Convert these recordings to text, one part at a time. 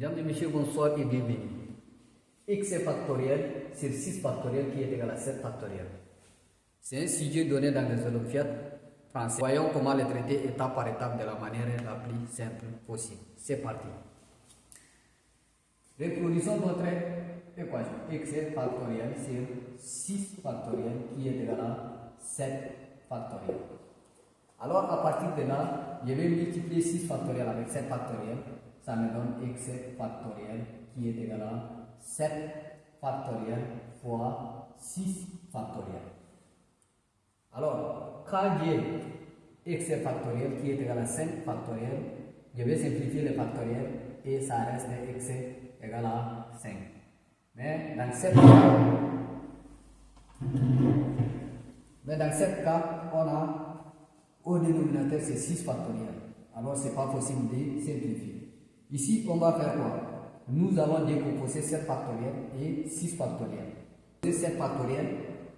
Mesdames et messieurs, bonsoir et bienvenue. X factoriel sur 6 factoriel qui est égal à 7 factoriel. C'est un sujet donné dans les Olympiades français. Voyons comment le traiter étape par étape de la manière la plus simple possible. C'est parti. Reproduisons notre équation. X factoriel sur 6 factoriel qui est égal à 7 factoriel. Alors à partir de là, je vais multiplier 6 factoriel avec 7 factoriel. Ça me donne x factoriel qui est égal à 7 factoriel fois 6 factoriel. Alors, quand j'ai x factoriel qui est égal à 5 factoriel, je vais simplifier le factoriel et ça reste x égal à 5. Mais dans cette cas, on a au dénominateur c'est 6 factoriel. Alors, ce n'est pas possible de simplifier. Ici, on va faire quoi? Nous allons décomposer 7 factoriel et 6 factoriel. 7 factoriel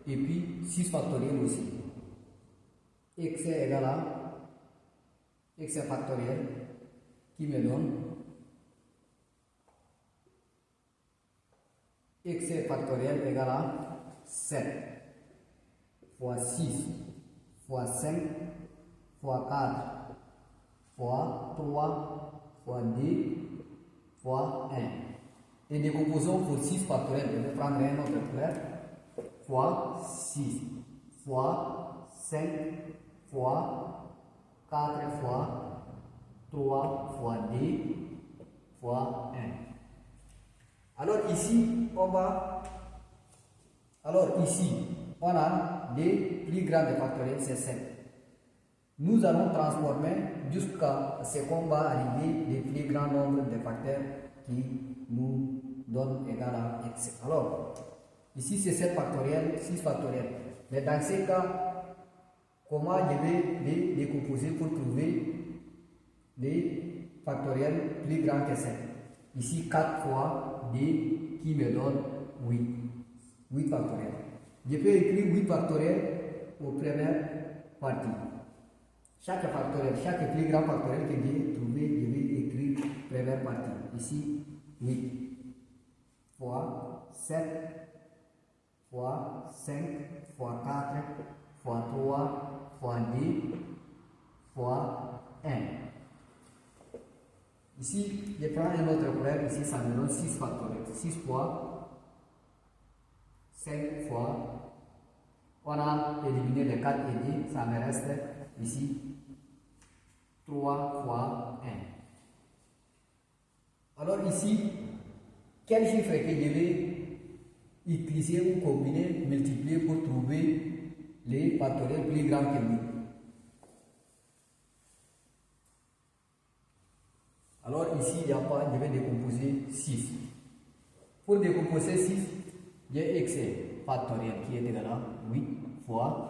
et puis 6 factoriel aussi. X est égal à x factoriel qui me donne x factoriel égal à 7 fois 6 fois 5 fois 4 fois 3 fois 2 fois 1. Et décomposons pour 6 factoriel. Je vais prendre un autre clair. Fois 6 fois 5 fois 4 fois 3 fois 2 fois 1. Alors ici, on a des plus grands factoriels, c'est 7. Nous allons transformer jusqu'à ce qu'on va arriver le plus grand nombre de facteurs qui nous donne égal à x. Alors, ici c'est 7 factoriel, 6 factoriel. Mais dans ces cas, comment je vais les décomposer pour trouver les factoriels plus grands que 5? Ici 4 fois 2 qui me donne 8. 8 factoriel. Je peux écrire 8 factoriel aux premières parties. Chaque factoriel, chaque plus grand factoriel que j'ai trouvé, je vais écrire première partie. Ici, 8 fois 7 fois 5 fois 4 fois 3 fois 2 fois 1. Ici, je prends un autre problème. Ici, ça me donne 6 factoriel. 6 fois 5 fois. On a éliminé les 4 et 2. Ça me reste ici 3 fois 1. Alors ici, quel chiffre que je vais utiliser ou combiner, multiplier pour trouver les factoriels plus grands que lui? Alors ici, il n'y a pas, je vais décomposer 6. Pour décomposer 6, j'ai x factoriel qui est égal à 8 fois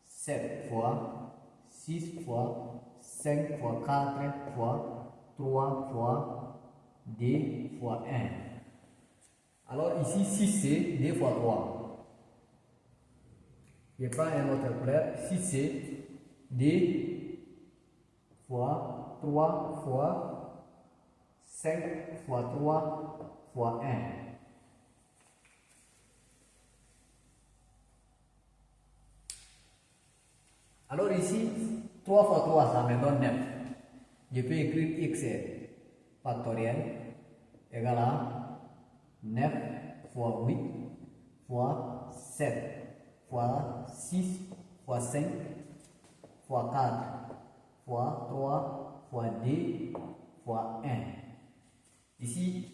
7 fois 6 fois 5 fois 4 fois 3 fois 2 fois 1. Alors ici 6 c'est 2 fois 3. Je prends un autre clair. 6 c'est 2 fois 3 fois 5 fois 3 fois 1. Alors ici, 3 fois 3, ça me donne 9. Je peux écrire x factoriel égal à 9 fois 8 fois 7 fois 6 fois 5 fois 4 fois 3 fois 2 fois 1. Ici,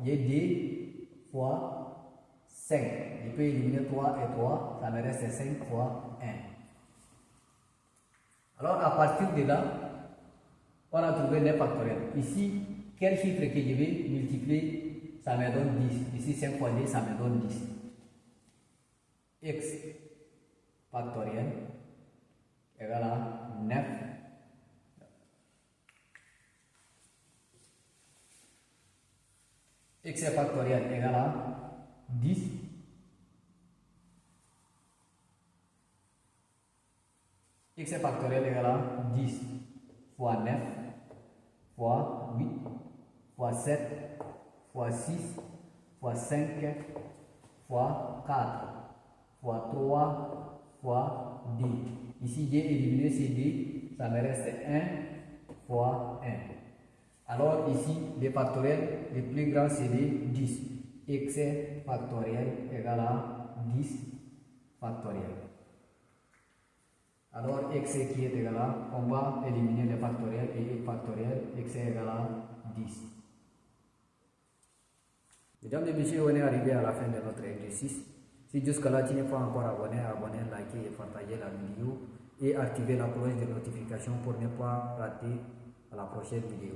j'ai 2 fois 5. Je peux éliminer 3 et 3, ça me reste 5 fois 1. Alors, à partir de là, on a trouvé les factoriels. Ici, quel chiffre que je vais multiplier, ça me donne 10. Ici, 5 fois 10, ça me donne 10. X factoriel égal à 9. X factoriel égal à 10. X factoriel égal à 10 fois 9 fois 8 fois 7, fois 6, fois 5, fois 4, fois 3, fois 2. Ici, j'ai éliminé ces 2, ça me reste 1 fois 1. Alors ici, les factoriels, les plus grands c'est 10. X factoriel égale à 10 factoriel. Alors x qui est égal à, on va éliminer les factoriels et factoriel, x est égal à 10. Mesdames et messieurs, on est arrivé à la fin de notre exercice. Si jusqu'à là tu n'es pas encore abonné, likez et partagez la vidéo et activez la cloche de notification pour ne pas rater la prochaine vidéo.